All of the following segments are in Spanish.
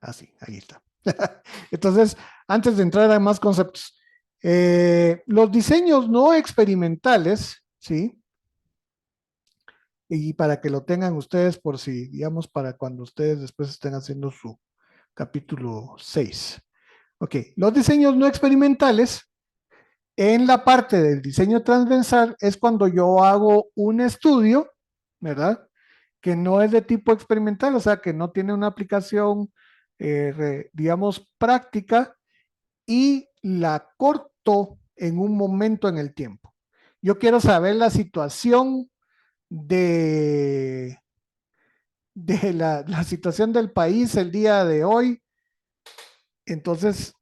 Así, ahí está. Entonces, antes de entrar a más conceptos, los diseños no experimentales, ¿sí? Y para que lo tengan ustedes por si, digamos, para cuando ustedes después estén haciendo su capítulo 6. Ok, los diseños no experimentales, en la parte del diseño transversal es cuando yo hago un estudio, ¿verdad? Que no es de tipo experimental, o sea, que no tiene una aplicación, digamos, práctica y la corto en un momento en el tiempo. Yo quiero saber la situación de, de la situación del país el día de hoy, entonces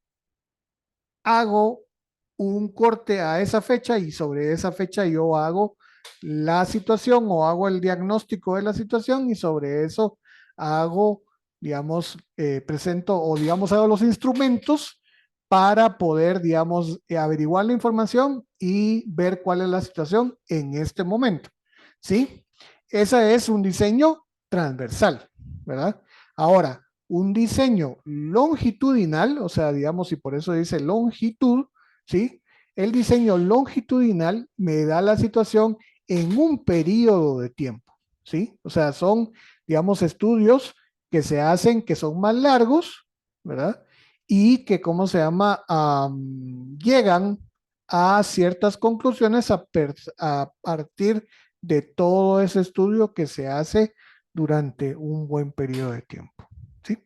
hago un corte a esa fecha y sobre esa fecha yo hago la situación o hago el diagnóstico de la situación y sobre eso hago, digamos, presento o digamos hago los instrumentos para poder, digamos, averiguar la información y ver cuál es la situación en este momento. ¿Sí? Ese es un diseño transversal, ¿verdad? Ahora, un diseño longitudinal, o sea, digamos, y por eso dice longitud, ¿sí? El diseño longitudinal me da la situación en un periodo de tiempo, ¿sí? O sea, son, digamos, estudios que se hacen que son más largos, ¿verdad? Y que, ¿cómo se llama? Llegan a ciertas conclusiones a partir de todo ese estudio que se hace durante un buen periodo de tiempo, ¿sí?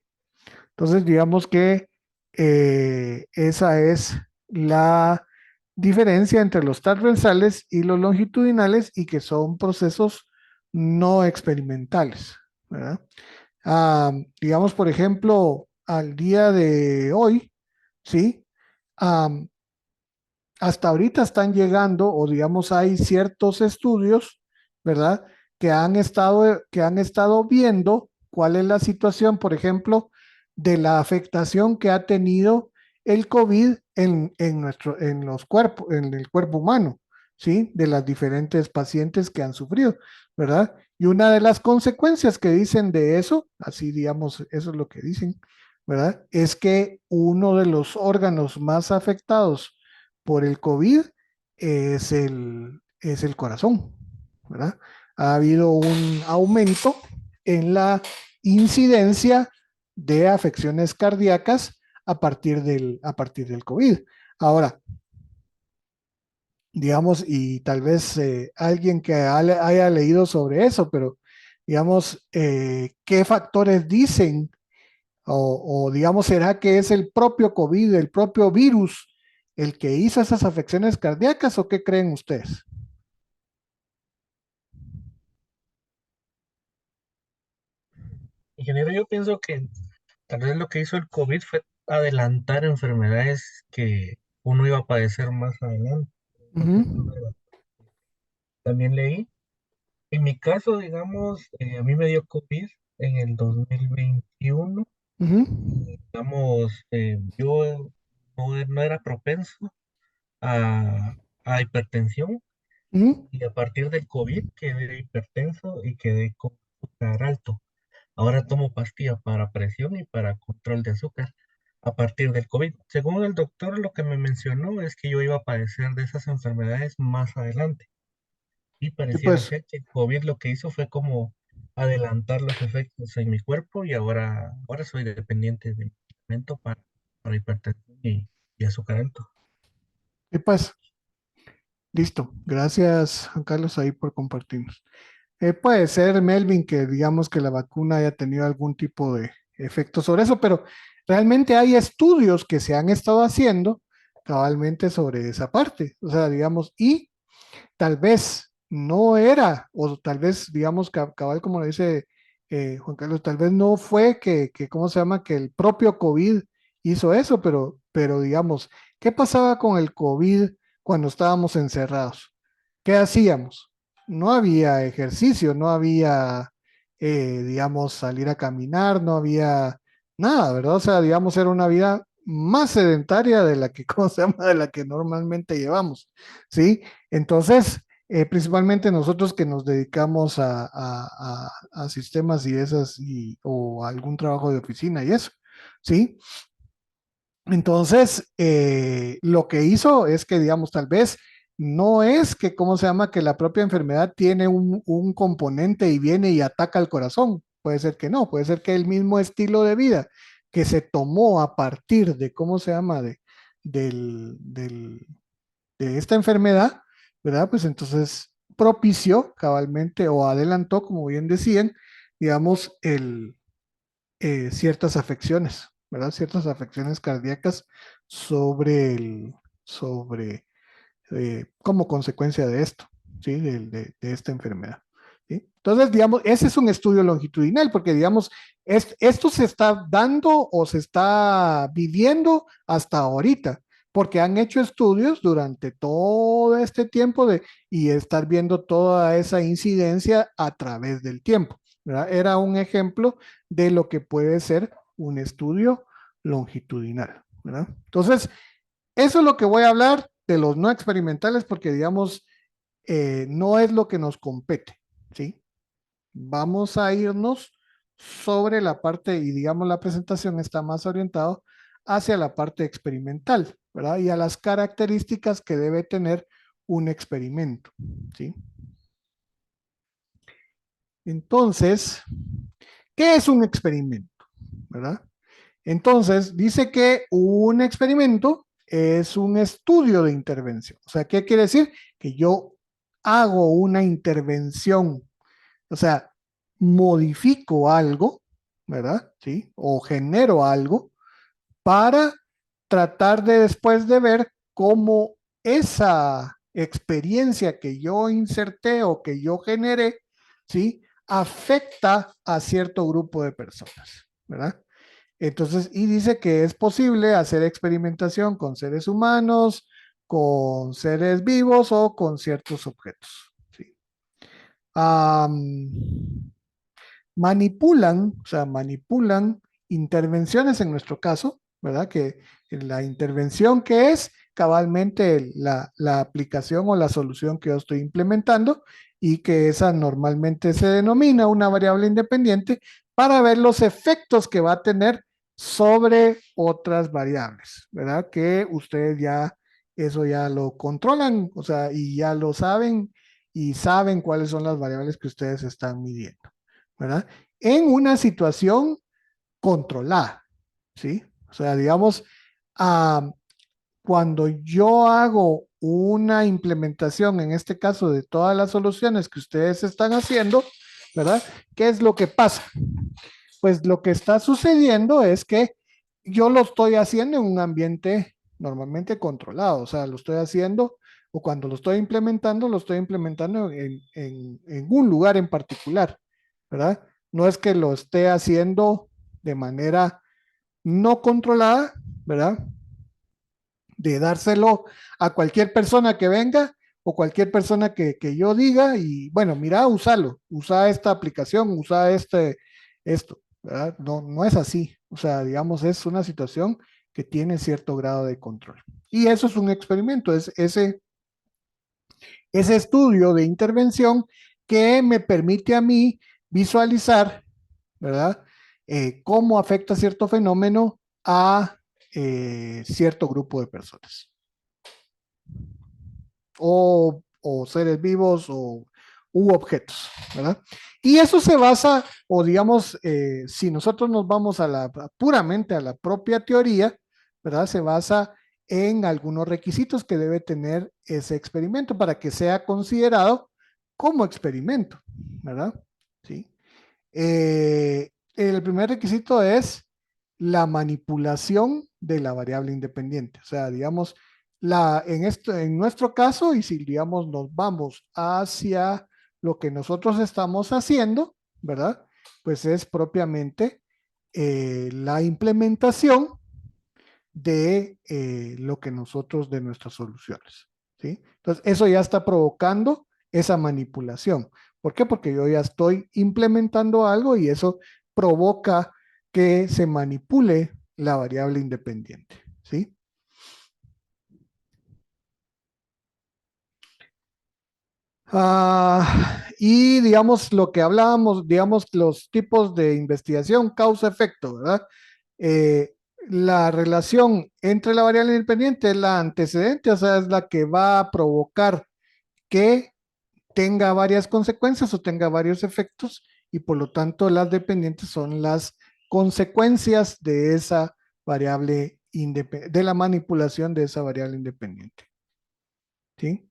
Entonces, digamos que esa es la diferencia entre los transversales y los longitudinales y que son procesos no experimentales, ¿verdad? Digamos, por ejemplo, al día de hoy, ¿sí? Am, hasta ahorita están llegando, o digamos, hay ciertos estudios, ¿verdad? Que han estado viendo cuál es la situación, por ejemplo, de la afectación que ha tenido el COVID en los cuerpos, en el cuerpo humano, ¿sí? De las diferentes pacientes que han sufrido, ¿verdad? Y una de las consecuencias que dicen de eso, así digamos, eso es lo que dicen, ¿verdad? Es que uno de los órganos más afectados por el COVID es el corazón, ¿verdad? Ha habido un aumento en la incidencia de afecciones cardíacas a partir del COVID. Ahora, digamos, y tal vez alguien que haya leído sobre eso, pero digamos, ¿qué factores dicen o digamos, ¿será que es el propio COVID, el propio virus, el que hizo esas afecciones cardíacas o qué creen ustedes? Ingeniero, yo pienso que tal vez lo que hizo el COVID fue adelantar enfermedades que uno iba a padecer más adelante. Por Ujú, ejemplo, también leí, en mi caso, digamos, a mí me dio COVID en el 2021 ujú, y, digamos, yo no era propenso a hipertensión ujú. y a partir del COVID quedé hipertenso y quedé con azúcar alto. Ahora tomo pastilla para presión y para control de azúcar a partir del COVID. Según el doctor, lo que me mencionó es que yo iba a padecer de esas enfermedades más adelante. Y Sí, pareciera pues, ser que el COVID lo que hizo fue como adelantar los efectos en mi cuerpo y ahora soy dependiente de medicamento para hipertensión y azúcar alto. sí, pues, listo. Gracias, Juan Carlos, ahí por compartirnos. Puede ser, Melvin, que digamos que la vacuna haya tenido algún tipo de efecto sobre eso, pero realmente hay estudios que se han estado haciendo cabalmente sobre esa parte. O sea, digamos, y tal vez no era, o tal vez, digamos, cabal, como lo dice Juan Carlos, tal vez no fue ¿cómo se llama? Que el propio COVID hizo eso, pero digamos, ¿qué pasaba con el COVID cuando estábamos encerrados? ¿Qué hacíamos? No había ejercicio, no había, digamos, salir a caminar, no había nada, ¿verdad? O sea, digamos, era una vida más sedentaria de la que, ¿cómo se llama? De la que normalmente llevamos, ¿sí? Entonces, principalmente nosotros que nos dedicamos a sistemas y esas, o algún trabajo de oficina y eso. ¿sí? Entonces, lo que hizo es que, digamos, tal vez no es que, ¿cómo se llama? Que la propia enfermedad tiene un componente y viene y ataca al corazón. Puede ser que no, puede ser que el mismo estilo de vida que se tomó a partir de, ¿cómo se llama? De esta enfermedad, ¿verdad? Pues entonces propició cabalmente o adelantó, como bien decían, digamos, ciertas afecciones, ¿verdad? Ciertas afecciones cardíacas sobre como consecuencia de esto, ¿sí? De esta enfermedad. ¿Sí? Entonces, digamos, ese es un estudio longitudinal, porque, digamos, esto se está dando o se está viviendo hasta ahorita, porque han hecho estudios durante todo este tiempo y estar viendo toda esa incidencia a través del tiempo, ¿verdad? Era un ejemplo de lo que puede ser un estudio longitudinal, ¿verdad? Entonces, eso es lo que voy a hablar de los no experimentales porque, digamos, no es lo que nos compete, ¿sí? Vamos a irnos sobre la parte y, digamos, la presentación está más orientado hacia la parte experimental, ¿verdad? Y a las características que debe tener un experimento, ¿sí? Entonces, ¿qué es un experimento? ¿Verdad? Entonces, dice que un experimento es un estudio de intervención. O sea, ¿qué quiere decir? Que yo hago una intervención, o sea, modifico algo, ¿verdad? Sí, o genero algo para tratar de después de ver cómo esa experiencia que yo inserté o que yo generé, ¿sí? Afecta a cierto grupo de personas, ¿verdad? Entonces, y dice que es posible hacer experimentación con seres humanos, con seres vivos o con ciertos objetos. ¿Sí? Am, Manipulan, o sea, manipulan intervenciones en nuestro caso, ¿verdad? Que la intervención que es cabalmente la aplicación o la solución que yo estoy implementando y que esa normalmente se denomina una variable independiente para ver los efectos que va a tener sobre otras variables, ¿verdad? Que ustedes ya, eso ya lo controlan, o sea, y ya lo saben y saben cuáles son las variables que ustedes están midiendo. ¿Verdad? En una situación controlada, ¿sí? O sea, digamos, ah, cuando yo hago una implementación, en este caso de todas las soluciones que ustedes están haciendo, ¿verdad? ¿Qué es lo que pasa? Pues lo que está sucediendo es que yo lo estoy haciendo en un ambiente normalmente controlado, o sea, lo estoy haciendo o cuando lo estoy implementando en un lugar en particular, ¿verdad? No es que lo esté haciendo de manera no controlada, ¿verdad? De dárselo a cualquier persona que venga o cualquier persona que yo diga y bueno, mira, úsalo, usa esta aplicación, usa esto, ¿verdad? No, no es así, o sea, digamos, es una situación que tiene cierto grado de control. Y eso es un experimento, es ese estudio de intervención que me permite a mí visualizar, ¿verdad? Cómo afecta cierto fenómeno a cierto grupo de personas o seres vivos u objetos, ¿verdad? Y eso se basa, o digamos, si nosotros nos vamos puramente a la propia teoría, ¿verdad? Se basa en algunos requisitos que debe tener ese experimento para que sea considerado como experimento, ¿verdad? Sí. El primer requisito es la manipulación de la variable independiente. O sea, digamos, en nuestro caso, y si digamos nos vamos hacia lo que nosotros estamos haciendo, ¿verdad? Pues es propiamente la implementación de lo que nosotros, de nuestras soluciones, ¿sí? Entonces, eso ya está provocando esa manipulación. ¿Por qué? Porque yo ya estoy implementando algo y eso provoca que se manipule la variable independiente, ¿sí? Y digamos lo que hablábamos, digamos los tipos de investigación, causa-efecto, ¿verdad? La relación entre la variable independiente es la antecedente, o sea, es la que va a provocar que tenga varias consecuencias o tenga varios efectos y por lo tanto las dependientes son las consecuencias de esa variable de la manipulación de esa variable independiente. ¿Sí?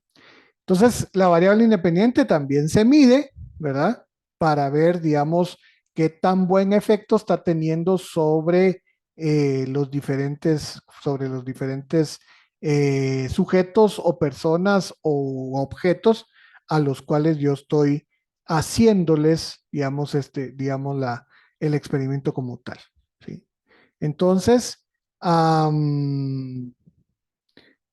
Entonces, la variable independiente también se mide, ¿verdad? Para ver, digamos, qué tan buen efecto está teniendo sobre los diferentes sujetos o personas o objetos a los cuales yo estoy haciéndoles, digamos, el experimento como tal, ¿sí? Entonces,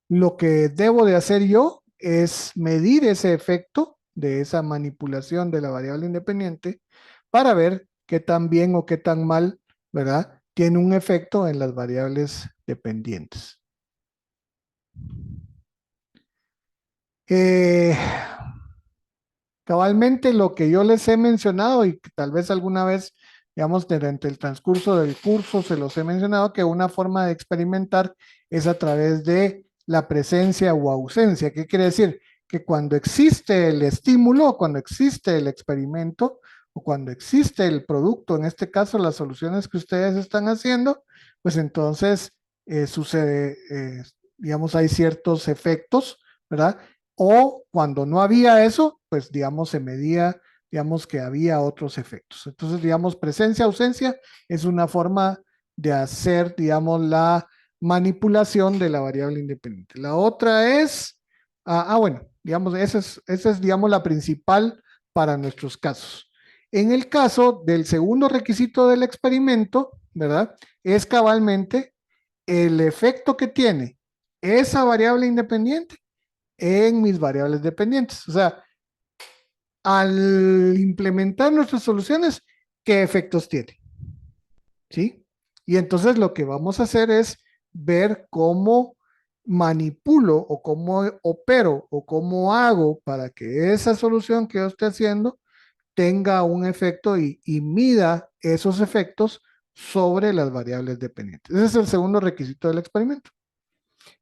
lo que debo de hacer yo es medir ese efecto de esa manipulación de la variable independiente para ver qué tan bien o qué tan mal, ¿verdad? Tiene un efecto en las variables dependientes. Eh, Cabalmente lo que yo les he mencionado y que tal vez alguna vez, digamos, durante el transcurso del curso se los he mencionado, que una forma de experimentar es a través de la presencia o ausencia. ¿Qué quiere decir? Que cuando existe el estímulo, cuando existe el experimento o cuando existe el producto, en este caso las soluciones que ustedes están haciendo, pues entonces sucede, digamos, hay ciertos efectos, ¿verdad? O cuando no había eso, pues digamos se medía, digamos que había otros efectos. Entonces, digamos, presencia, ausencia es una forma de hacer, digamos, la manipulación de la variable independiente. La otra es, bueno, digamos, esa es, digamos, la principal para nuestros casos. En el caso del segundo requisito del experimento, ¿verdad? Es cabalmente el efecto que tiene esa variable independiente en mis variables dependientes. O sea, al implementar nuestras soluciones, ¿qué efectos tiene? ¿Sí? Y entonces lo que vamos a hacer es ver cómo manipulo o cómo opero o cómo hago para que esa solución que yo esté haciendo tenga un efecto y mida esos efectos sobre las variables dependientes. Ese es el segundo requisito del experimento.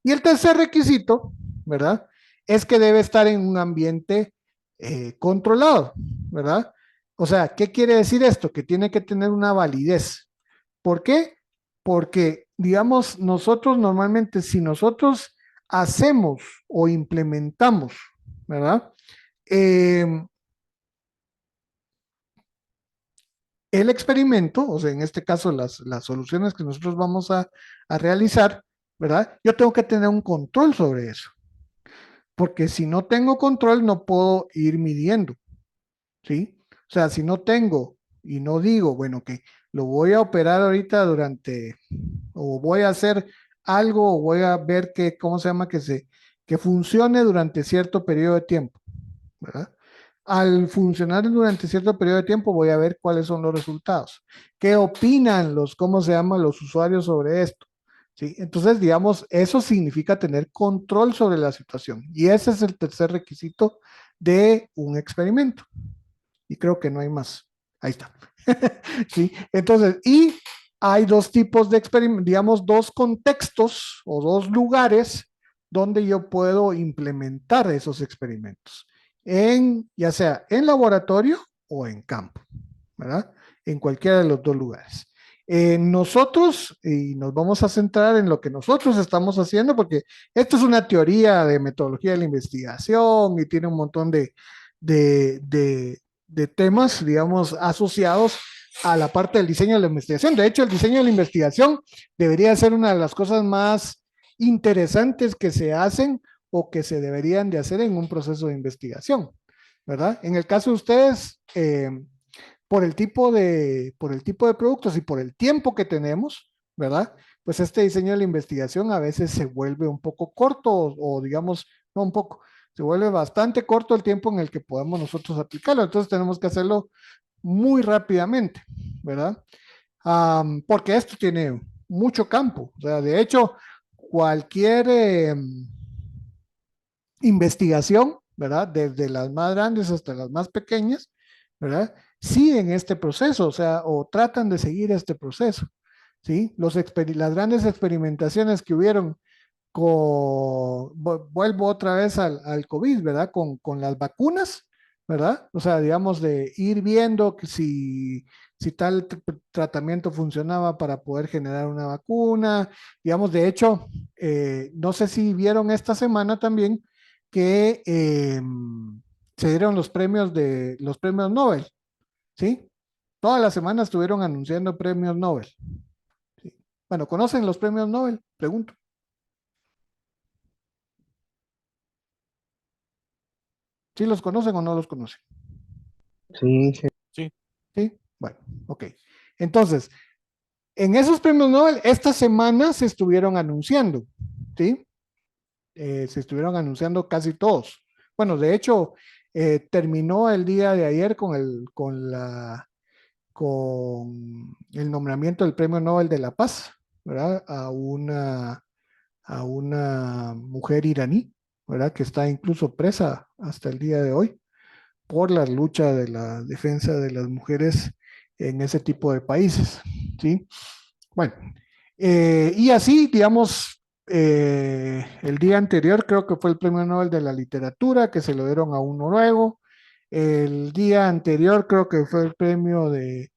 Y el tercer requisito, ¿verdad? Es que debe estar en un ambiente controlado, ¿verdad? O sea, ¿qué quiere decir esto? Que tiene que tener una validez. ¿Por qué? Porque, digamos, nosotros normalmente, si nosotros hacemos o implementamos, ¿verdad? Eh, el experimento, o sea, en este caso las soluciones que nosotros vamos a realizar, ¿verdad? Yo tengo que tener un control sobre eso. Porque si no tengo control no puedo ir midiendo, ¿sí? O sea, si no tengo y no digo, bueno, que lo voy a operar ahorita o voy a hacer algo, o voy a ver que, ¿cómo se llama? Que funcione durante cierto periodo de tiempo, ¿verdad? Al funcionar durante cierto periodo de tiempo voy a ver cuáles son los resultados. ¿Qué opinan cómo se llaman los usuarios sobre esto? ¿Sí? Entonces, digamos, eso significa tener control sobre la situación. Y ese es el tercer requisito de un experimento. Y creo que no hay más. Ahí está. ¿Sí? Entonces, y hay dos tipos de experimentos, digamos, dos contextos o dos lugares donde yo puedo implementar esos experimentos, ya sea en laboratorio o en campo, ¿verdad? En cualquiera de los dos lugares. Nosotros, y nos vamos a centrar en lo que nosotros estamos haciendo, porque esto es una teoría de metodología de la investigación y tiene un montón de, de, de temas, digamos, asociados a la parte del diseño de la investigación. De hecho, el diseño de la investigación debería ser una de las cosas más interesantes que se hacen o que se deberían de hacer en un proceso de investigación, ¿verdad? En el caso de ustedes, por el tipo de productos y por el tiempo que tenemos, ¿verdad? Pues este diseño de la investigación a veces se vuelve un poco corto o digamos, no un poco, se vuelve bastante corto el tiempo en el que podemos nosotros aplicarlo. Entonces tenemos que hacerlo muy rápidamente, ¿verdad? Porque esto tiene mucho campo. O sea, de hecho, cualquier investigación, ¿verdad? Desde las más grandes hasta las más pequeñas, ¿verdad? Siguen este proceso, o sea, o tratan de seguir este proceso, ¿sí? Las grandes experimentaciones que hubieron vuelvo otra vez al COVID, ¿verdad? Con las vacunas, ¿verdad? O sea, digamos, de ir viendo que si tal tratamiento funcionaba para poder generar una vacuna, digamos, de hecho, no sé si vieron esta semana también que se dieron los premios Nobel, ¿sí? Toda la semana estuvieron anunciando premios Nobel. ¿Sí? Bueno, ¿conocen los premios Nobel? Pregunto. ¿Sí los conocen o no los conocen? Sí, sí. Sí. Sí, bueno, ok. Entonces, en esos premios Nobel, esta semana se estuvieron anunciando, ¿sí? Se estuvieron anunciando casi todos. Bueno, de hecho, terminó el día de ayer con el nombramiento del Premio Nobel de la Paz, ¿verdad? A una mujer iraní, ¿verdad? Que está incluso presa hasta el día de hoy por la lucha de la defensa de las mujeres en ese tipo de países, ¿sí? Bueno, y así, digamos, el día anterior creo que fue el Premio Nobel de la Literatura, que se lo dieron a un noruego. El día anterior creo que fue el premio de,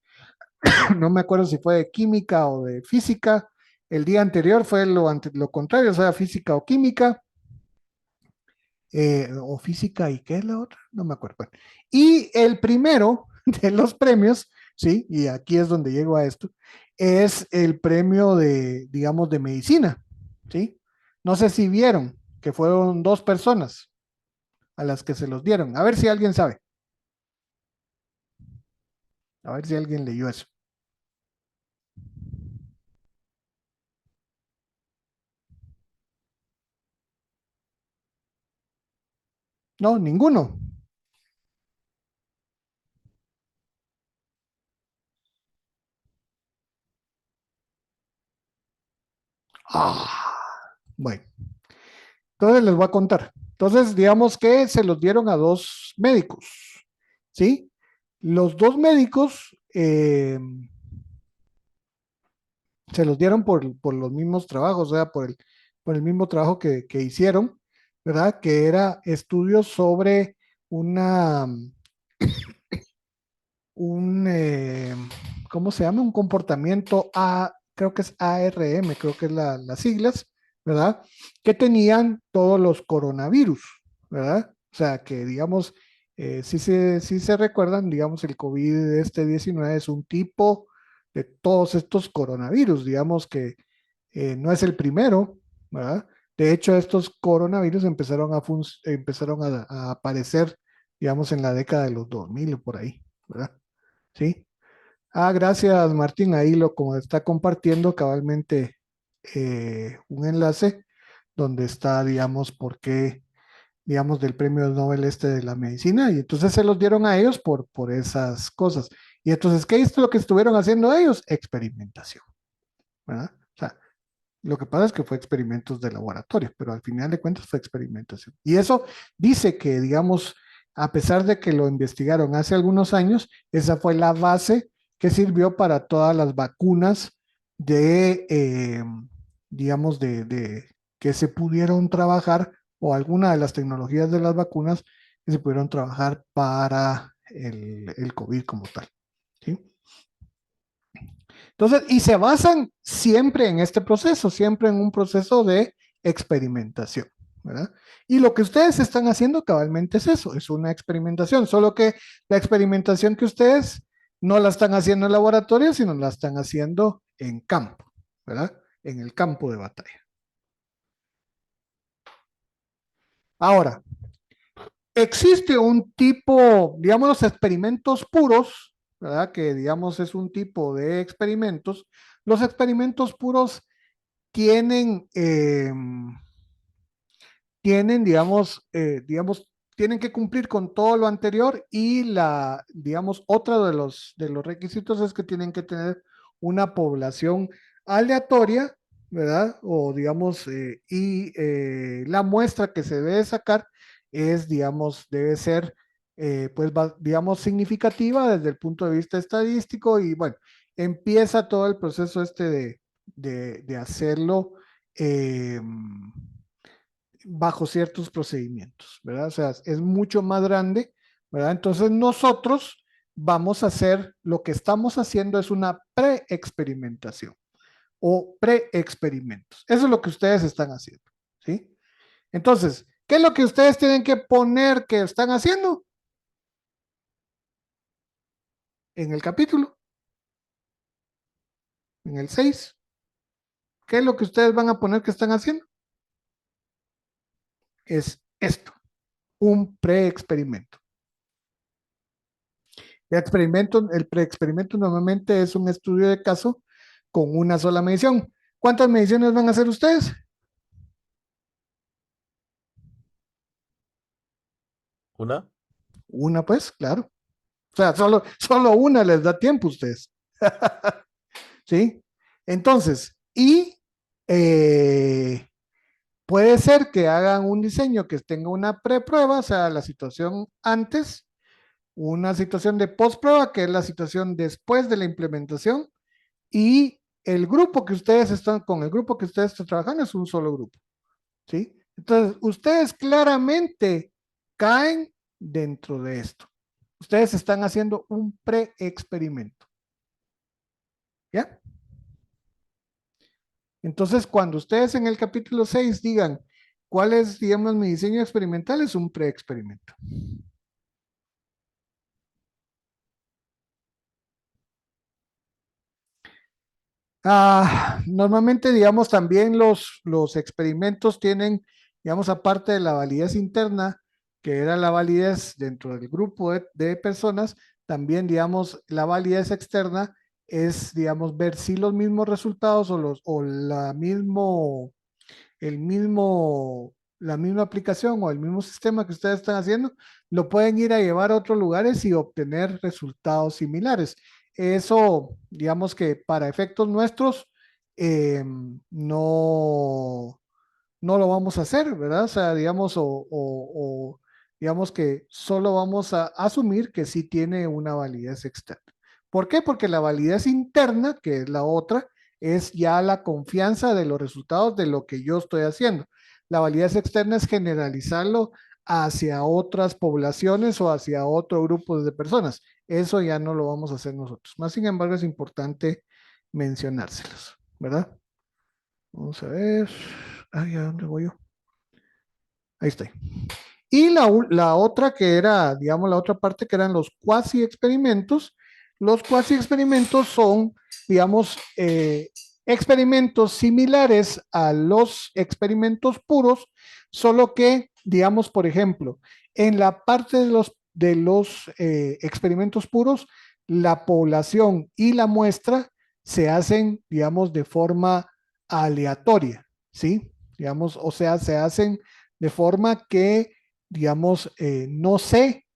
no me acuerdo si fue de química o de física. El día anterior fue lo contrario, o sea, física o química. O física y qué es la otra, no me acuerdo. Bueno, y el primero de los premios, sí, y aquí es donde llego a esto, es el premio de, digamos, de medicina, sí. No sé si vieron que fueron dos personas a las que se los dieron. A ver si alguien sabe, a ver si alguien leyó eso. No, ninguno. Ah, bueno, entonces les voy a contar. Entonces, digamos que se los dieron a dos médicos, ¿sí? Los dos médicos se los dieron por los mismos trabajos, o sea, por el mismo trabajo que hicieron, ¿verdad? Que era estudios sobre una, un, ¿cómo se llama? Un comportamiento creo que es ARM, creo que es las siglas, ¿verdad? Que tenían todos los coronavirus, ¿verdad? O sea, que digamos, si se recuerdan, digamos, el COVID-19 es un tipo de todos estos coronavirus, digamos que no es el primero, ¿verdad? De hecho, estos coronavirus empezaron a aparecer, digamos, en la década de los 2000 o por ahí, ¿verdad? Sí. Ah, gracias, Martín. Ahí como está compartiendo cabalmente un enlace donde está, digamos, por qué, digamos, del premio Nobel este de la medicina. Y entonces se los dieron a ellos por esas cosas. Y entonces, ¿qué es lo que estuvieron haciendo ellos? Experimentación, ¿verdad? O sea, lo que pasa es que fue experimentos de laboratorio, pero al final de cuentas fue experimentación. Y eso dice que, digamos, a pesar de que lo investigaron hace algunos años, esa fue la base que sirvió para todas las vacunas de, digamos, de que se pudieron trabajar o alguna de las tecnologías de las vacunas que se pudieron trabajar para el COVID como tal. ¿Sí? Entonces, y se basan siempre en este proceso, siempre en un proceso de experimentación, ¿verdad? Y lo que ustedes están haciendo cabalmente es eso, es una experimentación, solo que la experimentación que ustedes no la están haciendo en laboratorio, sino la están haciendo en campo, ¿verdad? En el campo de batalla. Ahora, existe un tipo, digamos, los experimentos puros, ¿verdad? Que digamos es un tipo de experimentos. Los experimentos puros tienen, tienen que cumplir con todo lo anterior y digamos, otro de los requisitos es que tienen que tener una población aleatoria, ¿verdad? O digamos, y la muestra que se debe sacar es, digamos, debe ser, pues, digamos, significativa desde el punto de vista estadístico y bueno, empieza todo el proceso este de hacerlo eh, bajo ciertos procedimientos, ¿verdad? O sea, es mucho más grande, ¿verdad? Entonces nosotros vamos a hacer, lo que estamos haciendo es una pre-experimentación o pre-experimentos. Eso es lo que ustedes están haciendo, ¿sí? Entonces, ¿qué es lo que ustedes tienen que poner que están haciendo en el capítulo, en el 6? ¿Qué es lo que ustedes van a poner que están haciendo? Es esto, un pre-experimento. El pre-experimento normalmente es un estudio de caso con una sola medición. ¿Cuántas mediciones van a hacer ustedes? ¿Una? Una, pues, claro. O sea, solo una les da tiempo a ustedes. ¿Sí? Entonces, eh, puede ser que hagan un diseño que tenga una preprueba, o sea, la situación antes, una situación de postprueba, que es la situación después de la implementación, y el grupo que ustedes están, con el grupo que ustedes están trabajando es un solo grupo, ¿sí? Entonces, ustedes claramente caen dentro de esto. Ustedes están haciendo un pre-experimento, ¿ya? Entonces, cuando ustedes en el capítulo 6 digan cuál es, digamos, mi diseño experimental, es un pre-experimento. Normalmente, digamos, también los experimentos tienen, digamos, aparte de la validez interna, que era la validez dentro del grupo de personas, también, digamos, la validez externa es, digamos, ver si los mismos resultados o la misma aplicación o el mismo sistema que ustedes están haciendo, lo pueden ir a llevar a otros lugares y obtener resultados similares. Eso, digamos que para efectos nuestros, no, no lo vamos a hacer, ¿verdad? O sea, digamos, digamos que solo vamos a asumir que sí tiene una validez externa. ¿Por qué? Porque la validez interna, que es la otra, es ya la confianza de los resultados de lo que yo estoy haciendo. La validez externa es generalizarlo hacia otras poblaciones o hacia otro grupo de personas. Eso ya no lo vamos a hacer nosotros. Más sin embargo, es importante mencionárselos, ¿verdad? Vamos a ver. Ay, ¿a dónde voy yo? Ahí está. Y la otra que era, digamos, la otra parte que eran los cuasi experimentos. Los cuasi experimentos son, digamos, experimentos similares a los experimentos puros, solo que, digamos, por ejemplo, en la parte de los experimentos puros, la población y la muestra se hacen, digamos, de forma aleatoria, ¿sí? Digamos, o sea, se hacen de forma que, digamos, no sé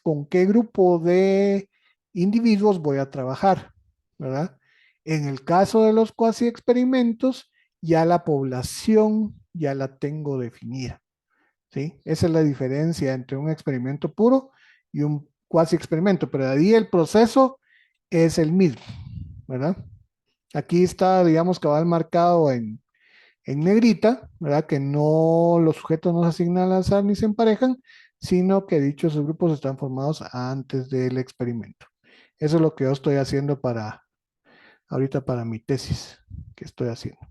con qué grupo de individuos voy a trabajar, ¿verdad? En el caso de los cuasi experimentos, ya la población ya la tengo definida, ¿sí? Esa es la diferencia entre un experimento puro y un cuasi experimento, pero de ahí el proceso es el mismo, ¿verdad? Aquí está, digamos, cabal marcado en negrita, ¿verdad? Que no, los sujetos no se asignan al azar ni se emparejan, sino que dichos grupos están formados antes del experimento. Eso es lo que yo estoy haciendo ahorita para mi tesis que estoy haciendo.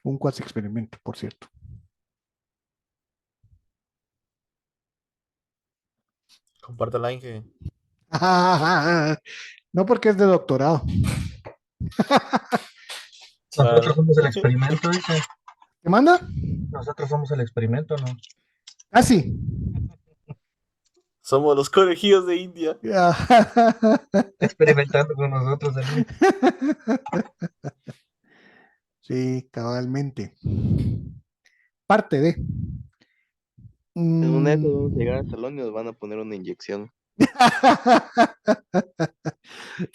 Un cuasi experimento, por cierto. Compártela, Inge. No porque es de doctorado. Nosotros Ah, somos el experimento, dice. ¿Qué manda? Nosotros somos el experimento, ¿no? Así. somos los conejillos de India. Experimentando con nosotros, el Sí, cabalmente. Parte de. En una de esas vamos a Mm. llegar al salón y nos van a poner una inyección.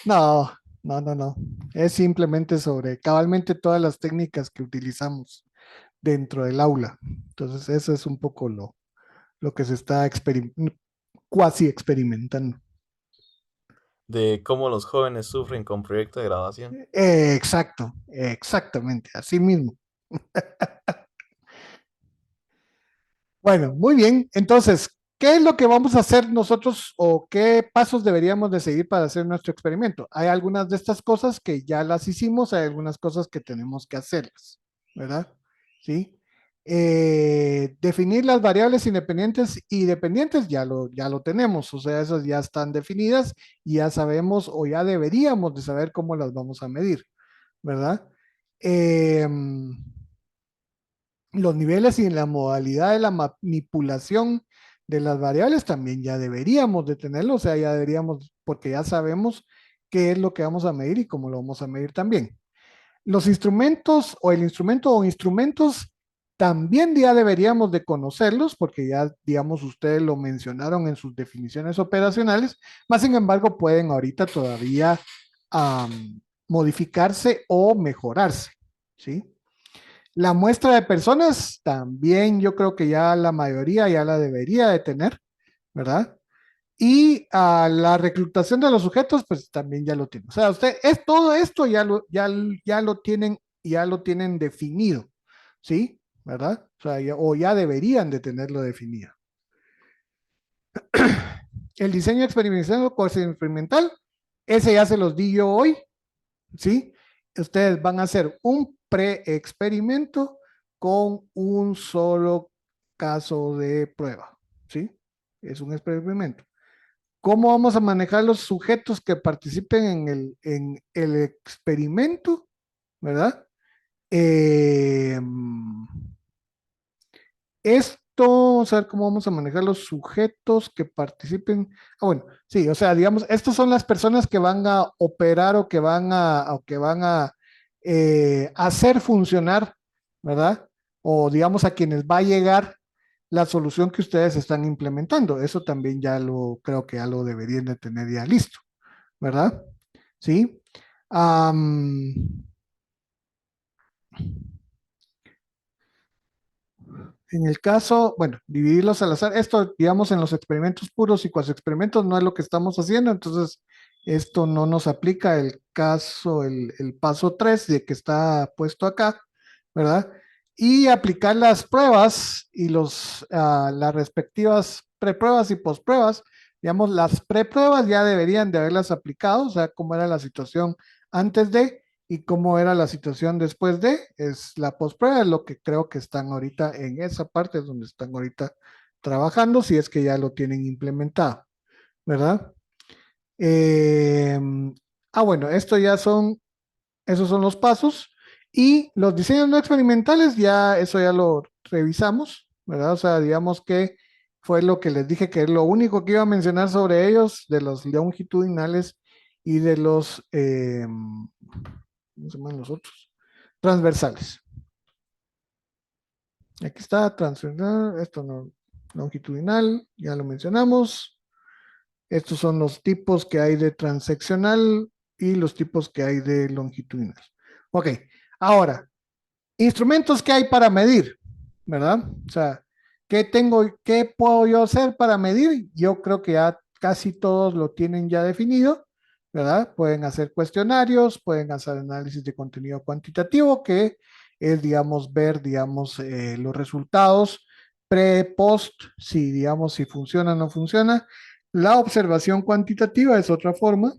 No, no. Es simplemente sobre cabalmente todas las técnicas que utilizamos dentro del aula. Entonces, eso es un poco lo que se está cuasi experimentando. De cómo los jóvenes sufren con proyecto de graduación. Exacto, exactamente, así mismo. Bueno, muy bien. Entonces, ¿qué es lo que vamos a hacer nosotros o qué pasos deberíamos de seguir para hacer nuestro experimento? Hay algunas de estas cosas que ya las hicimos, hay algunas cosas que tenemos que hacerlas, ¿verdad? ¿Sí? Definir las variables independientes y dependientes ya lo tenemos, o sea, esas ya están definidas y ya sabemos o ya deberíamos de saber cómo las vamos a medir, ¿verdad? Los niveles y la modalidad de la manipulación de las variables también ya deberíamos de tenerlo, o sea, ya deberíamos, porque ya sabemos qué es lo que vamos a medir y cómo lo vamos a medir también. Los instrumentos o el instrumento o instrumentos también ya deberíamos de conocerlos, porque ya, digamos, ustedes lo mencionaron en sus definiciones operacionales, más sin embargo pueden ahorita todavía modificarse o mejorarse, ¿sí? La muestra de personas también yo creo que ya la mayoría ya la debería de tener, ¿verdad? Y la reclutación de los sujetos, pues también ya lo tiene. O sea, usted es todo esto ya lo tienen definido, ¿sí? ¿Verdad? O sea, o ya deberían de tenerlo definido. El diseño experimental, ese ya se los di yo hoy, ¿sí? Ustedes van a hacer un pre-experimento con un solo caso de prueba, ¿sí? Es un experimento. ¿Cómo vamos a manejar los sujetos que participen en el experimento? ¿Verdad? Eh, Esto, vamos a ver cómo vamos a manejar los sujetos que participen. Bueno, sí, o sea, digamos, estas son las personas que van a operar o que van a hacer funcionar, ¿verdad? O digamos a quienes va a llegar la solución que ustedes están implementando. Eso también ya lo creo que ya lo deberían de tener ya listo, ¿verdad? Sí. Am, En el caso, bueno, dividirlos al azar, esto, digamos, en los experimentos puros y cuasi experimentos no es lo que estamos haciendo, entonces esto no nos aplica el caso, el paso 3 de que está puesto acá, ¿verdad? Y aplicar las pruebas y las respectivas prepruebas y pospruebas, digamos, las prepruebas ya deberían de haberlas aplicado, o sea, cómo era la situación antes de, y cómo era la situación después de, es la postprueba, es lo que creo que están ahorita en esa parte, es donde están ahorita trabajando, si es que ya lo tienen implementado, ¿verdad? Eh, bueno, esos son los pasos y los diseños no experimentales, ya eso ya lo revisamos, ¿verdad? O sea, digamos que fue lo que les dije que es lo único que iba a mencionar sobre ellos, de los longitudinales y de los ¿cómo se llaman los otros? Transversales. Aquí está, transversal, esto no, longitudinal, ya lo mencionamos. Estos son los tipos que hay de transeccional y los tipos que hay de longitudinal. Ok, ahora, instrumentos que hay para medir, ¿verdad? O sea, qué puedo yo hacer para medir? Yo creo que ya casi todos lo tienen ya definido, ¿verdad? Pueden hacer cuestionarios, pueden hacer análisis de contenido cuantitativo, que es, digamos, ver, digamos, los resultados pre-post, si, digamos, si funciona o no funciona. La observación cuantitativa es otra forma.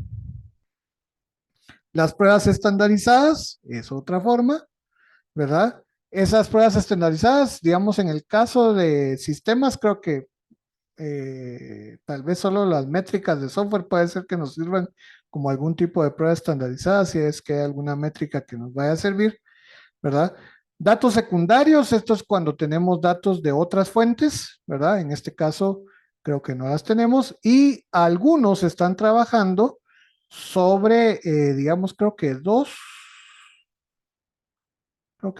Las pruebas estandarizadas es otra forma, ¿verdad? Esas pruebas estandarizadas, digamos, en el caso de sistemas, creo que tal vez solo las métricas de software puede ser que nos sirvan como algún tipo de prueba estandarizada, si es que hay alguna métrica que nos vaya a servir, ¿verdad? Datos secundarios, esto es cuando tenemos datos de otras fuentes, ¿verdad? En este caso, creo que no las tenemos y algunos están trabajando sobre, digamos, creo que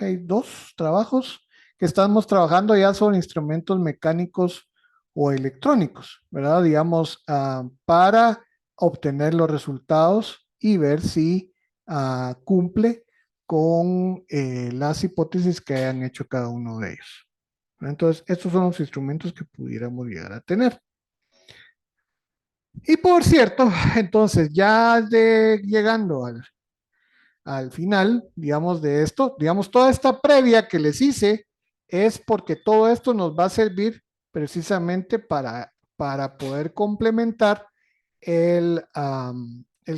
hay dos trabajos que estamos trabajando ya sobre instrumentos mecánicos o electrónicos, ¿verdad? Digamos, para obtener los resultados y ver si cumple con las hipótesis que hayan hecho cada uno de ellos. Entonces, estos son los instrumentos que pudiéramos llegar a tener. Y por cierto, entonces ya llegando al final, digamos, de esto, digamos, toda esta previa que les hice es porque todo esto nos va a servir precisamente para poder complementar el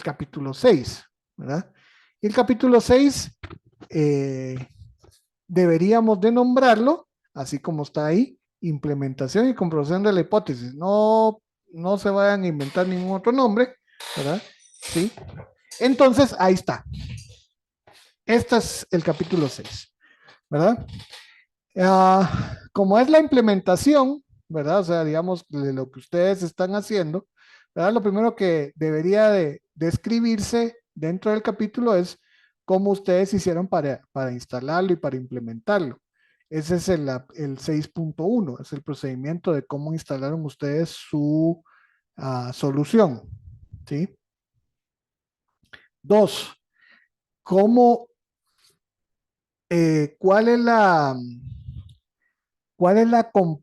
capítulo 6, ¿verdad? Y el capítulo 6 eh, deberíamos de nombrarlo, así como está ahí, implementación y comprobación de la hipótesis. No, no se vayan a inventar ningún otro nombre, ¿verdad? Sí. Entonces, ahí está. Este es el capítulo 6, ¿verdad? Como es la implementación, ¿verdad? O sea, digamos, de lo que ustedes están haciendo, ¿verdad? Lo primero que debería de describirse dentro del capítulo es cómo ustedes hicieron para instalarlo y para implementarlo. Ese es el 6.1, es el procedimiento de cómo instalaron ustedes su solución, ¿sí? Dos, cómo, cuál es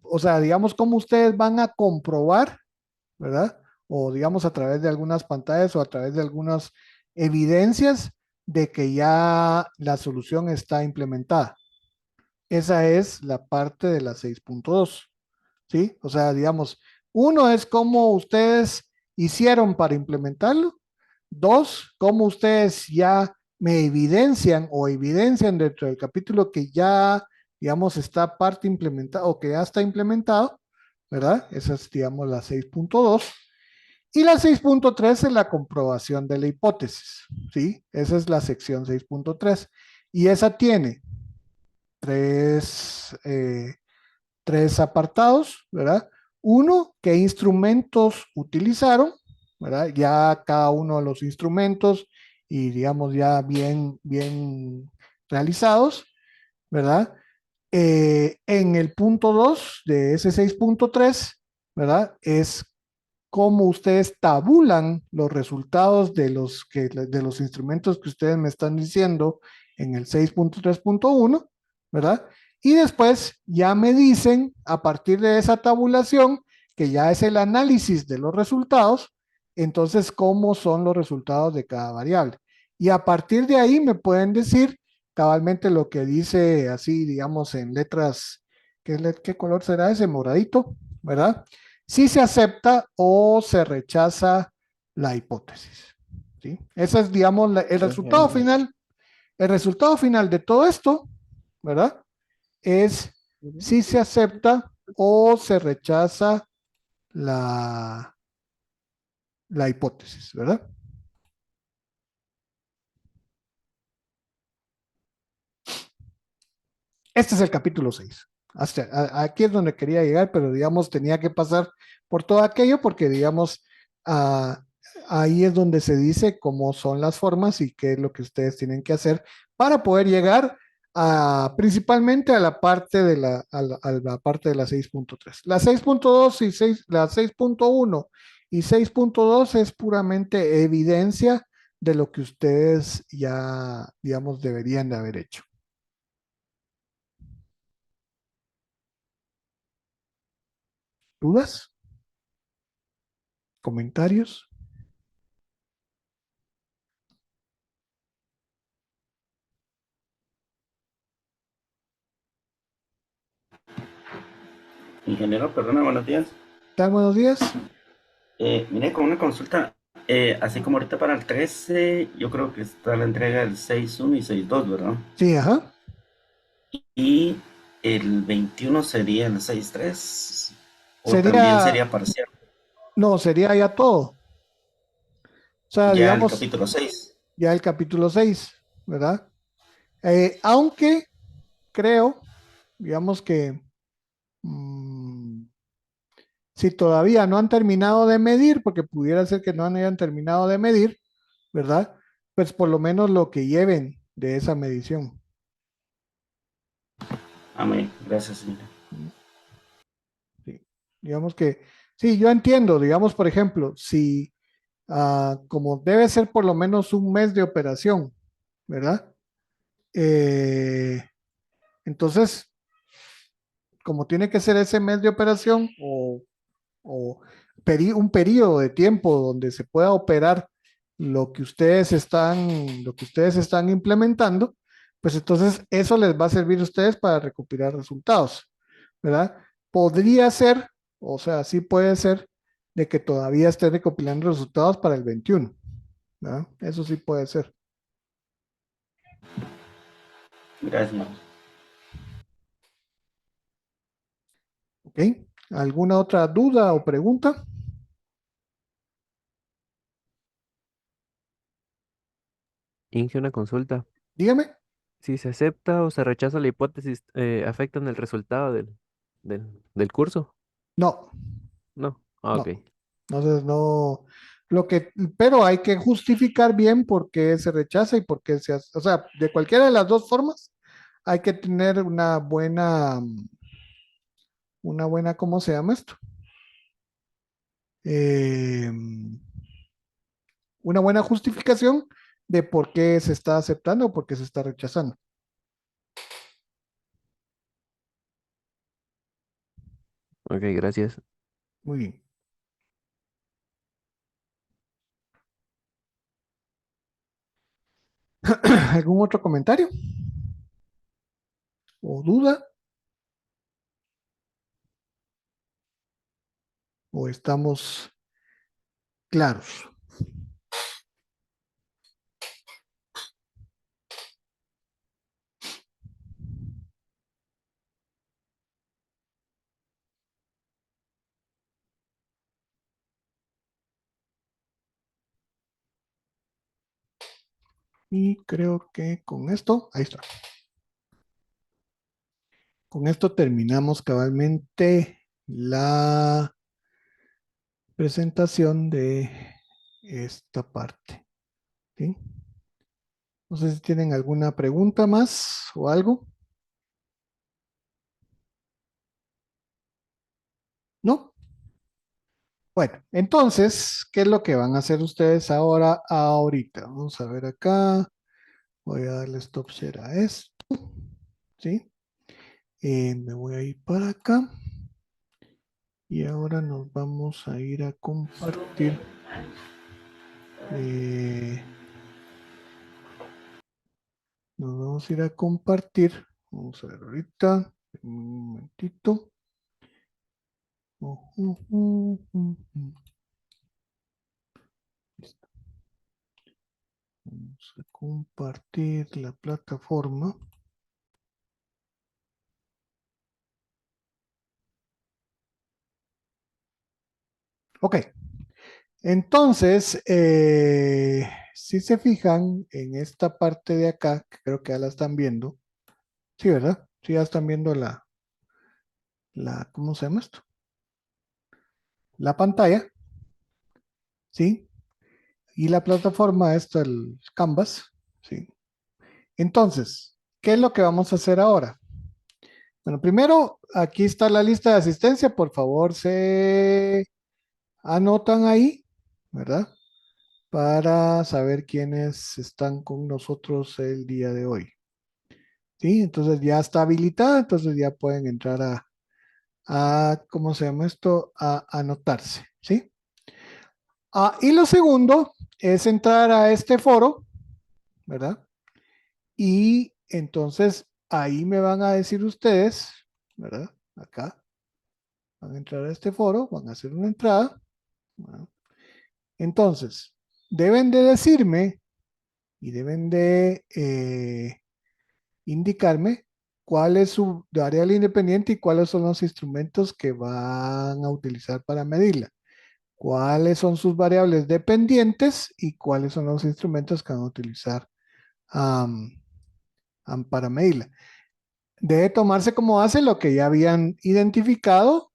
o sea, digamos, cómo ustedes van a comprobar, ¿verdad? O digamos a través de algunas pantallas o a través de algunas evidencias de que ya la solución está implementada. Esa es la parte de la 6.2, ¿sí? O sea, digamos, uno es cómo ustedes hicieron para implementarlo. Dos, cómo ustedes ya me evidencian o evidencian dentro del capítulo que ya, digamos, está parte implementada o que ya está implementado, ¿verdad? Esa es, digamos, la 6.2. Y la 6.3 es la comprobación de la hipótesis, ¿sí? Esa es la sección 6.3. Y esa tiene tres, tres apartados, ¿verdad? Uno, qué instrumentos utilizaron, ¿verdad? Ya cada uno de los instrumentos y digamos ya bien realizados, ¿verdad? En el punto 2 de ese 6.3, ¿verdad? Es cómo ustedes tabulan los resultados de los instrumentos que ustedes me están diciendo en el 6.3.1, ¿verdad? Y después ya me dicen, a partir de esa tabulación, que ya es el análisis de los resultados, entonces cómo son los resultados de cada variable. Y a partir de ahí me pueden decir cabalmente lo que dice así, digamos, en letras, ¿qué color será ese? Moradito, ¿verdad? Si se acepta o se rechaza la hipótesis. ¿Sí? Ese es, digamos, el resultado final de todo esto, ¿verdad? Es si se acepta o se rechaza la, la hipótesis, ¿verdad? Este es el capítulo 6. Aquí es donde quería llegar, pero digamos tenía que pasar por todo aquello porque digamos ah, ahí es donde se dice cómo son las formas y qué es lo que ustedes tienen que hacer para poder llegar principalmente a la parte de la parte de la 6.3. La 6.2 y la 6.1 y 6.2 es puramente evidencia de lo que ustedes ya, digamos, deberían de haber hecho. ¿Dudas? ¿Comentarios? Ingeniero, perdona, buenos días. ¿Tal? Buenos días. Mire, con una consulta, así como ahorita para el 13, yo creo que está la entrega del 6.1 y 6.2, ¿verdad? Sí, ajá. Y el 21 sería el 6.3, o también Sería, sería parcial, no, sería ya todo. O sea, ya el digamos, capítulo 6. ya el capítulo 6, ¿verdad? Aunque creo, digamos que mm, si todavía no han terminado de medir, porque pudiera ser que no hayan terminado de medir, ¿verdad? Pues por lo menos lo que lleven de esa medición. Amén, gracias, señor. Sí. Digamos que, sí, yo entiendo, digamos, por ejemplo, si como debe ser por lo menos un mes de operación, ¿verdad? Eh, entonces, como tiene que ser ese mes de operación, o un periodo de tiempo donde se pueda operar lo que ustedes están implementando, pues entonces eso les va a servir a ustedes para recopilar resultados, ¿verdad? Podría ser, o sea, sí puede ser de que todavía esté recopilando resultados para el 21, ¿verdad? Eso sí puede ser. Gracias. ¿Ok? ¿Alguna otra duda o pregunta? Inge, una consulta. Dígame. Si se acepta o se rechaza la hipótesis, ¿afectan el resultado del curso? No, No. Ah, ok. no. Entonces no, pero hay que justificar bien por qué se rechaza y por qué se hace. O sea, de cualquiera de las dos formas, hay que tener una buena, ¿cómo se llama esto? Eh, una buena justificación de por qué se está aceptando o por qué se está rechazando. Ok, gracias. Muy bien. ¿Algún otro comentario o duda? ¿O estamos claros? Y creo que con esto, ahí está. Con esto terminamos cabalmente la presentación de esta parte. ¿Sí? No sé si tienen alguna pregunta más o algo. ¿No? Bueno, entonces, ¿qué es lo que van a hacer ustedes ahorita? Vamos a ver acá. Voy a darle stop share a esto. ¿Sí? Me voy a ir para acá. Y ahora nos vamos a ir a compartir. Nos vamos a ir a compartir. Vamos a ver ahorita. Un momentito. Listo. Vamos a compartir la plataforma. Ok. Entonces, si se fijan en esta parte de acá, que creo que ya la están viendo. Sí, ¿verdad? Sí, ya están viendo ¿cómo se llama esto? La pantalla, ¿sí? Y la plataforma, esto, el Canvas, ¿sí? Entonces, ¿qué es lo que vamos a hacer ahora? Bueno, primero, aquí está la lista de asistencia, por favor, se anotan ahí, ¿verdad? Para saber quiénes están con nosotros el día de hoy. ¿Sí? Entonces ya está habilitada, entonces ya pueden entrar ¿cómo se llama esto? A anotarse, ¿sí? Y lo segundo es entrar a este foro, ¿verdad? Y entonces ahí me van a decir ustedes, ¿verdad? Acá, van a entrar a este foro, van a hacer una entrada, ¿verdad? Entonces, deben de decirme y deben de indicarme cuál es su variable independiente y cuáles son los instrumentos que van a utilizar para medirla. Cuáles son sus variables dependientes y cuáles son los instrumentos que van a utilizar am, para medirla. Debe tomarse como base lo que ya habían identificado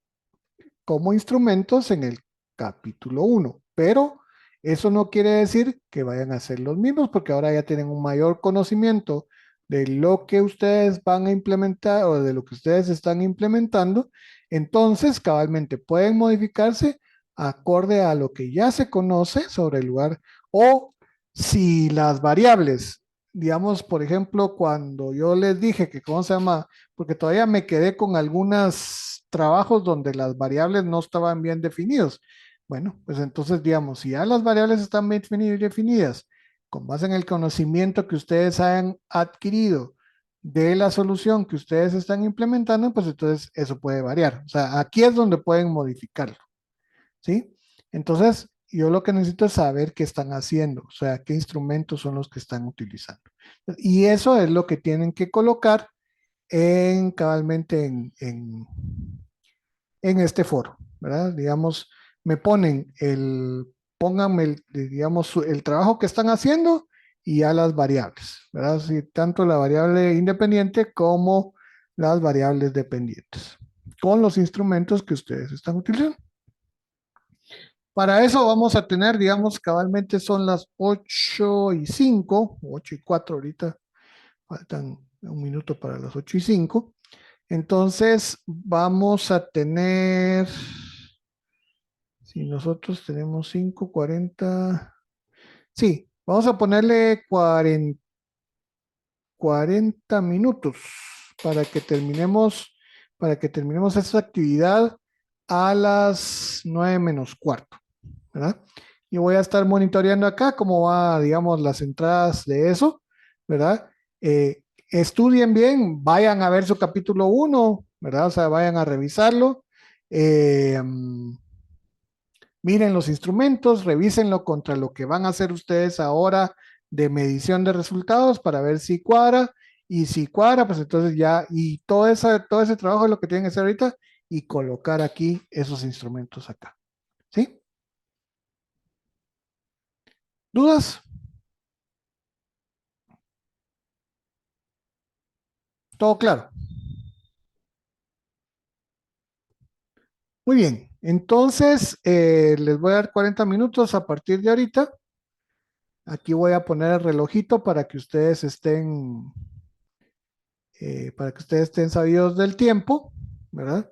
como instrumentos en el capítulo 1, pero eso no quiere decir que vayan a ser los mismos porque ahora ya tienen un mayor conocimiento de lo que ustedes van a implementar o de lo que ustedes están implementando. Entonces, cabalmente pueden modificarse acorde a lo que ya se conoce sobre el lugar o si las variables, digamos, por ejemplo, cuando yo les dije que, ¿cómo se llama? Porque todavía me quedé con algunos trabajos donde las variables no estaban bien definidos. Bueno, pues entonces, digamos, si ya las variables están bien definidas con base en el conocimiento que ustedes han adquirido de la solución que ustedes están implementando, pues entonces eso puede variar. O sea, aquí es donde pueden modificarlo, ¿sí? Entonces, yo lo que necesito es saber qué están haciendo, o sea, qué instrumentos son los que están utilizando. Y eso es lo que tienen que colocar cabalmente en este foro, ¿verdad? Digamos, me ponen pónganme digamos, el trabajo que están haciendo y a las variables, ¿verdad? Sí, tanto la variable independiente como las variables dependientes, con los instrumentos que ustedes están utilizando. Para eso vamos a tener, digamos, cabalmente son las 8:05, 8:04 ahorita, faltan un minuto para las 8:05. Entonces vamos a tener, si nosotros tenemos 5:40, sí, vamos a ponerle 40 minutos para que terminemos, para que terminemos esta actividad a las 9:45, ¿verdad? Y voy a estar monitoreando acá cómo va, digamos, las entradas de eso, ¿verdad? Estudien bien, vayan a ver su capítulo 1, ¿verdad? O sea, vayan a revisarlo. Eh, Miren los instrumentos, revísenlo contra lo que van a hacer ustedes ahora de medición de resultados para ver si cuadra. Y si cuadra, pues entonces ya, y todo ese trabajo es lo que tienen que hacer ahorita y colocar aquí esos instrumentos acá. ¿Sí? ¿Dudas? ¿Todo claro? Muy bien. Entonces, les voy a dar 40 minutos a partir de ahorita. Aquí voy a poner el relojito para que ustedes estén sabidos del tiempo, ¿verdad?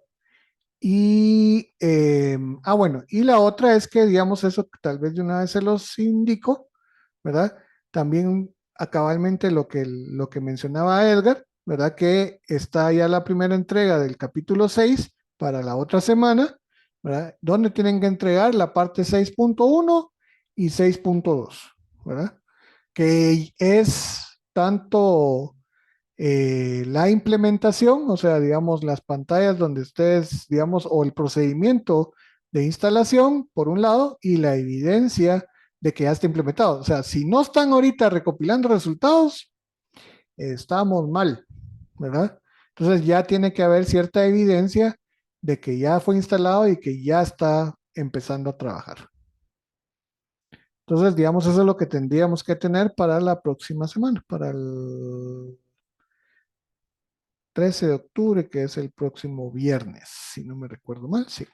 Bueno, y la otra es que, digamos, eso que tal vez de una vez se los indico, ¿verdad? También cabalmente lo que mencionaba Edgar, ¿verdad? Que está ya la primera entrega del capítulo 6 para la otra semana, ¿verdad? Donde tienen que entregar la parte 6.1 y 6.2, ¿verdad? Que es tanto la implementación, o sea, digamos, las pantallas donde ustedes, digamos, o el procedimiento de instalación, por un lado, y la evidencia de que ya está implementado. O sea, si no están ahorita recopilando resultados, estamos mal, ¿verdad? Entonces ya tiene que haber cierta evidencia de que ya fue instalado y que ya está empezando a trabajar. Entonces, digamos, eso es lo que tendríamos que tener para la próxima semana, para el 13 de octubre, que es el próximo viernes, si no me recuerdo mal, sí.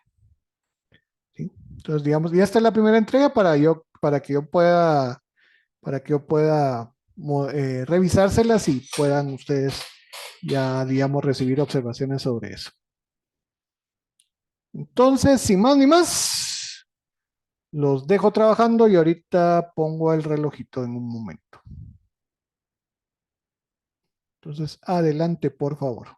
¿Sí? Entonces, digamos, ya está la primera entrega para que yo pueda revisárselas y puedan ustedes ya, digamos, recibir observaciones sobre eso. Entonces, sin más ni más, los dejo trabajando y ahorita pongo el relojito en un momento. Entonces, adelante, por favor.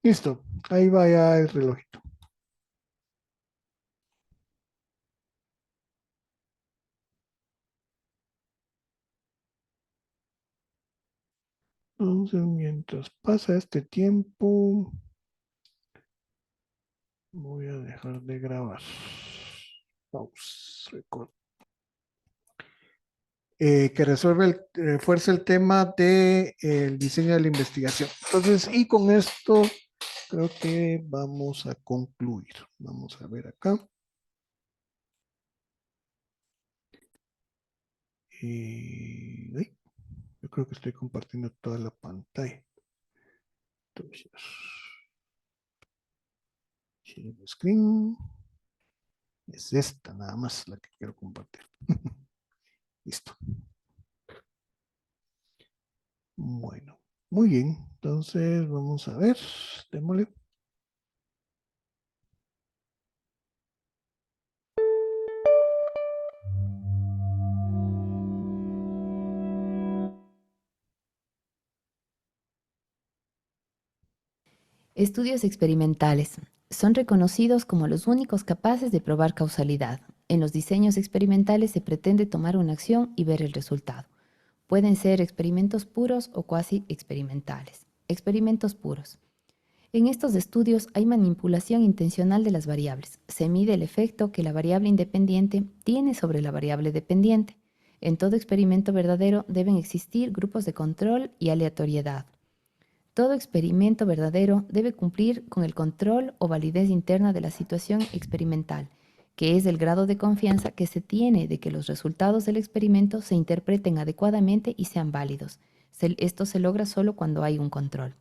Listo. Ahí va ya el relojito. Entonces, mientras pasa este tiempo, voy a dejar de grabar. Pause, record. Que refuerce el tema de, el diseño de la investigación. Entonces, y con esto creo que vamos a concluir. Vamos a ver acá. Ay, yo creo que estoy compartiendo toda la pantalla. Entonces, share screen. Es esta nada más la que quiero compartir. Listo. Bueno, muy bien. Entonces, vamos a ver. Démosle. Estudios experimentales. Son reconocidos como los únicos capaces de probar causalidad. En los diseños experimentales se pretende tomar una acción y ver el resultado. Pueden ser experimentos puros o cuasi experimentales. Experimentos puros. En estos estudios hay manipulación intencional de las variables. Se mide el efecto que la variable independiente tiene sobre la variable dependiente. En todo experimento verdadero deben existir grupos de control y aleatoriedad. Todo experimento verdadero debe cumplir con el control o validez interna de la situación experimental, que es el grado de confianza que se tiene de que los resultados del experimento se interpreten adecuadamente y sean válidos. Esto se logra solo cuando hay un control.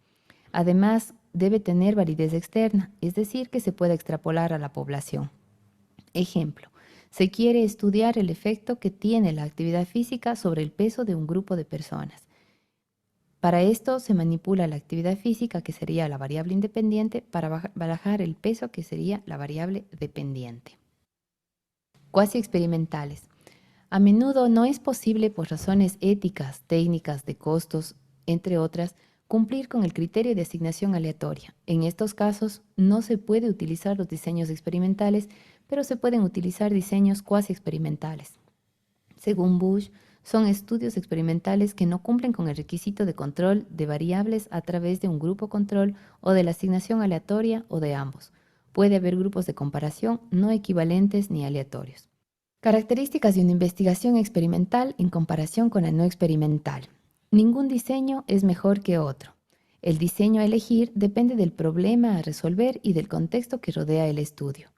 Además, debe tener validez externa, es decir, que se pueda extrapolar a la población. Ejemplo, se quiere estudiar el efecto que tiene la actividad física sobre el peso de un grupo de personas. Para esto se manipula la actividad física, que sería la variable independiente, para barajar el peso, que sería la variable dependiente. Cuasi experimentales. A menudo no es posible, por razones éticas, técnicas, de costos, entre otras, cumplir con el criterio de asignación aleatoria. En estos casos no se puede utilizar los diseños experimentales, pero se pueden utilizar diseños cuasi experimentales. Según Bush, son estudios experimentales que no cumplen con el requisito de control de variables a través de un grupo control o de la asignación aleatoria o de ambos. Puede haber grupos de comparación no equivalentes ni aleatorios. Características de una investigación experimental en comparación con la no experimental. Ningún diseño es mejor que otro. El diseño a elegir depende del problema a resolver y del contexto que rodea el estudio.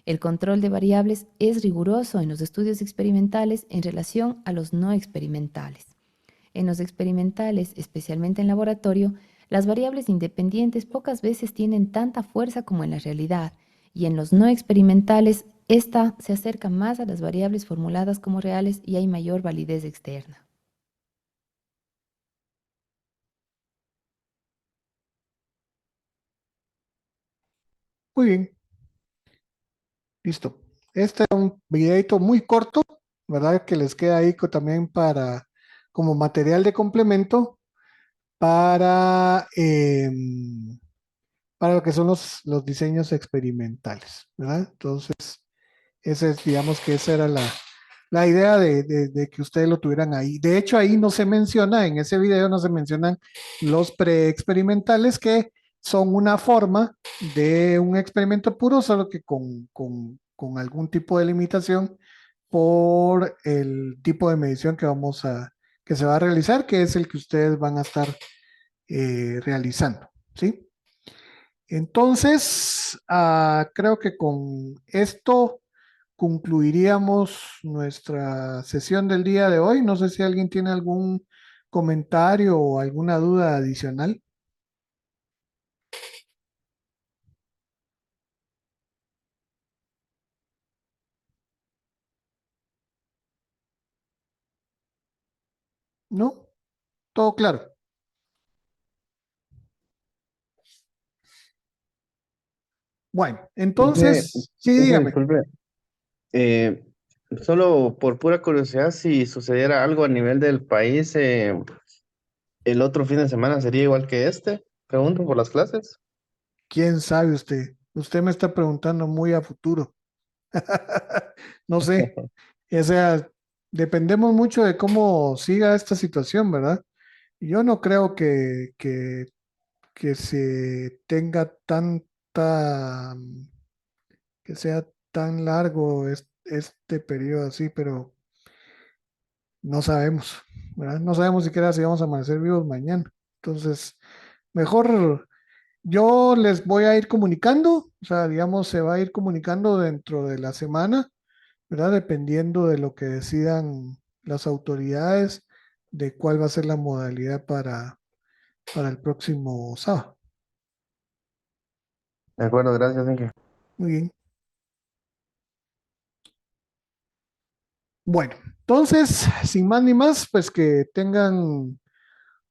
El control de variables es riguroso en los estudios experimentales en relación a los no experimentales. En los experimentales, especialmente en laboratorio, las variables independientes pocas veces tienen tanta fuerza como en la realidad, y en los no experimentales, esta se acerca más a las variables formuladas como reales y hay mayor validez externa. Muy bien. Listo. Este es un videito muy corto, ¿verdad? Que les queda ahí también para, como material de complemento para lo que son los diseños experimentales, ¿verdad? Entonces, ese es, digamos que esa era la idea de que ustedes lo tuvieran ahí. De hecho, ahí no se menciona, en ese video no se mencionan los preexperimentales, que son una forma de un experimento puro, solo que con algún tipo de limitación por el tipo de medición que se va a realizar, que es el que ustedes van a estar realizando, ¿sí? Entonces, creo que con esto concluiríamos nuestra sesión del día de hoy. No sé si alguien tiene algún comentario o alguna duda adicional. ¿No? Todo claro. Bueno, Profe, entonces, sí, profe, dígame. disculpe. eh, Solo por pura curiosidad, si sucediera algo a nivel del país, el otro fin de semana sería igual que este. Pregunto por las clases. ¿Quién sabe usted? Usted me está preguntando muy a futuro. No sé. O sea, dependemos mucho de cómo siga esta situación, ¿verdad? Yo no creo que se tenga tanta, que sea tan largo este periodo así, pero no sabemos, ¿verdad? No sabemos siquiera si vamos a amanecer vivos mañana. Entonces, mejor yo les voy a ir comunicando, o sea, digamos, se va a ir comunicando dentro de la semana, ¿verdad? Dependiendo de lo que decidan las autoridades, de cuál va a ser la modalidad para el próximo sábado. De acuerdo, gracias, Inge. Muy bien. Bueno, entonces, sin más ni más, pues que tengan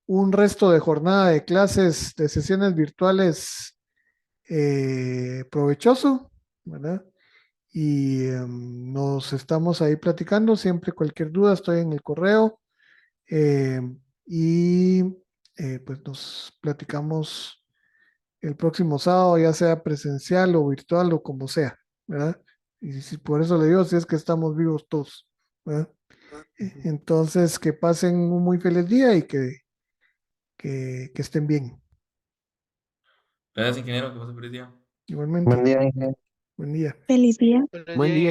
un resto de jornada de clases, de sesiones virtuales provechoso, ¿verdad? Y nos estamos ahí platicando. Siempre cualquier duda, estoy en el correo. eh, y pues nos platicamos el próximo sábado, ya sea presencial o virtual o como sea, ¿verdad? Y si, por eso le digo, si es que estamos vivos todos, ¿verdad? Entonces, que pasen un muy feliz día y que estén bien. Gracias, ingeniero, que pase feliz día. Igualmente, Buen día, Inge. buen día. Feliz día. Buen día.